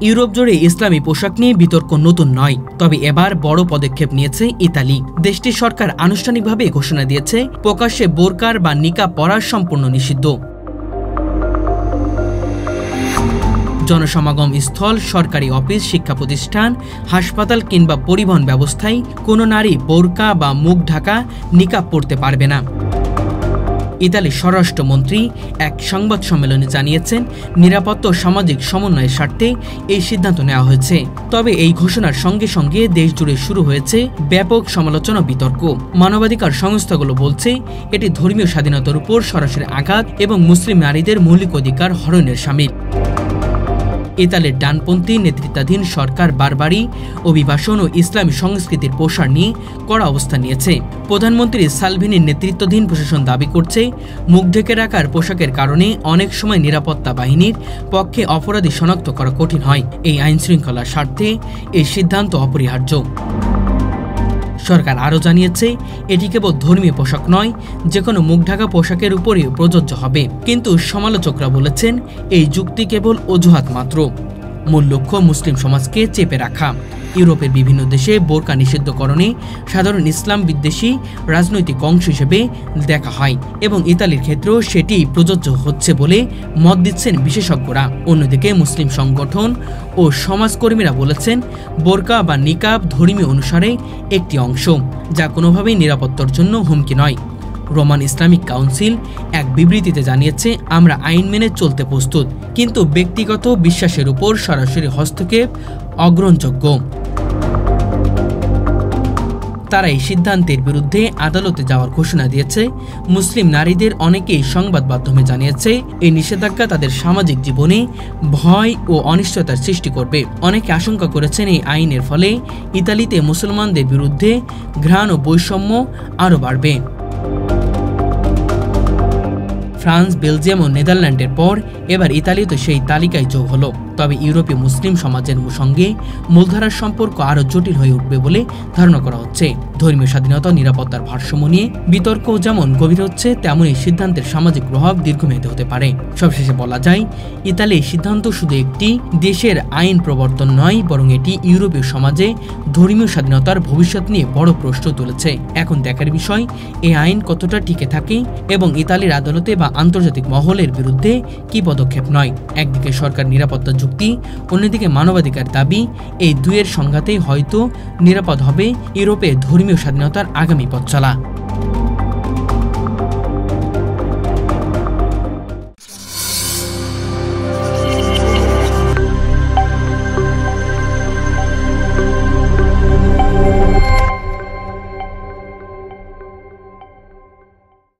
Europe জুড়ে ইসলামী পোশাক নিয়ে বিতর্ক নতুন নয়, তবে এবার বড় পদক্ষেপ নিয়েছে ইতালি। দেশটির সরকার আনুষ্ঠানিকভাবে ঘোষণা দিয়েছে প্রকাশ্যে বোরকার বা নিকাব পরা সম্পূর্ণ নিষিদ্ধ। জনসমাগম স্থল, সরকারি অফিস, শিক্ষা প্রতিষ্ঠান, হাসপাতাল কিংবা পরিবহন ব্যবস্থায় কোনো নারী বোরকা বা মুখ ঢাকা নিকাব পরতে পারবে না। ইতালির স্বরাষ্ট্রমন্ত্রী এক সংবাদ সম্মেলনে জানিয়েছেন, নিরাপত্তা ও সামাজিক সমন্বয়ের স্বার্থে এই সিদ্ধান্ত নেওয়া হয়েছে। তবে এই ঘোষণার সঙ্গে সঙ্গে দেশ জুড়ে শুরু হয়েছে ব্যাপক সমালোচনা বিতর্ক। মানবাধিকার সংস্থাগুলো বলছে এটি ধর্মীয় স্বাধীনতার উপর সরাসরি আঘাত এবং মুসলিম নারীদের মৌলিক অধিকার হরণের শামিল। ইতালির ডানপন্থী নেতৃত্বাধীন সরকার বারবারই অভিবাসন ও ইসলামী সংস্কৃতির প্রসার নিয়ে কড়া অবস্থান নিয়েছে। প্রধানমন্ত্রী সালভিনির নেতৃত্বাধীন প্রশাসন দাবি করছে, মুখ ঢেকে রাখার পোশাকের কারণে অনেক সময় নিরাপত্তা বাহিনীর পক্ষে অপরাধী শনাক্ত করা কঠিন হয়। এই আইনশৃঙ্খলার স্বার্থে এই সিদ্ধান্ত অপরিহার্য। সরকার আরও জানিয়েছে, এটি কেবল ধর্মীয় পোশাক নয়, যে কোনো মুখ ঢাকা পোশাকের উপরেও প্রযোজ্য হবে। কিন্তু সমালোচকরা বলেছেন, এই যুক্তি কেবল অজুহাত মাত্র। মূল লক্ষ্য মুসলিম সমাজকে চেপে রাখা। ইউরোপের বিভিন্ন দেশে বোরকা নিষিদ্ধকরণে সাধারণ ইসলাম বিদ্বেষী রাজনৈতিক অংশ হিসেবে দেখা হয় এবং ইতালির ক্ষেত্রেও সেটি প্রযোজ্য হচ্ছে বলে মত দিচ্ছেন বিশেষজ্ঞরা। অন্যদিকে মুসলিম সংগঠন ও সমাজকর্মীরা বলেছেন, বোরকা বা নিকাব ধর্মীয় অনুসারে একটি অংশ, যা কোনোভাবেই নিরাপত্তার জন্য হুমকি নয়। রোমান ইসলামিক কাউন্সিল এক বিবৃতিতে জানিয়েছে, আমরা আইন মেনে চলতে প্রস্তুত, কিন্তু ব্যক্তিগত বিশ্বাসের উপর সরাসরি হস্তক্ষেপ অগ্রহণযোগ্য। তারা এই সিদ্ধান্তের বিরুদ্ধে আদালতে যাওয়ার ঘোষণা দিয়েছে। মুসলিম নারীদের অনেকেই সংবাদ মাধ্যমে জানিয়েছে, এই নিষেধাজ্ঞা তাদের সামাজিক জীবনে ভয় ও অনিশ্চয়তার সৃষ্টি করবে। অনেকে আশঙ্কা করেছেন, এই আইনের ফলে ইতালিতে মুসলমানদের বিরুদ্ধে ঘৃণা ও বৈষম্য আরও বাড়বে। ফ্রান্স, বেলজিয়াম ও নেদারল্যান্ডের পর এবার ইতালিতে সেই তালিকায় যোগ হলো। তবে ইউরোপীয় মুসলিম সমাজের সঙ্গে মূলধারার সম্পর্ক আরও জটিল হয়ে উঠবে বলে ধারণা করা হচ্ছে। ধর্মীয় স্বাধীনতা ও নিরাপত্তার ভারসাম্য নিয়ে বিতর্ক যেমন গভীর হচ্ছে, তেমনই সিদ্ধান্তের সামাজিক প্রভাব দীর্ঘমেয়াদী হতে পারে। সবশেষে বলা যায়, ইতালির সিদ্ধান্ত শুধু একটি দেশের আইন প্রবর্তন নয়, বরং এটি ইউরোপীয় সমাজে ধর্মীয় স্বাধীনতার ভবিষ্যৎ নিয়ে বড় প্রশ্ন তুলেছে। এখন দেখার বিষয়, এই আইন কতটা টিকে থাকে এবং ইতালির আদালতে বা আন্তর্জাতিক মহলের বিরুদ্ধে কি পদক্ষেপ নয়। একদিকে সরকার নিরাপত্তা যুক্তি, অন্যদিকে মানবাধিকার দাবি, এই দুয়ের সংঘাতেই হয়তো নিরাপদ হবে ইউরোপে ধর্মীয় স্বাধীনতার আগামী পথ চলা।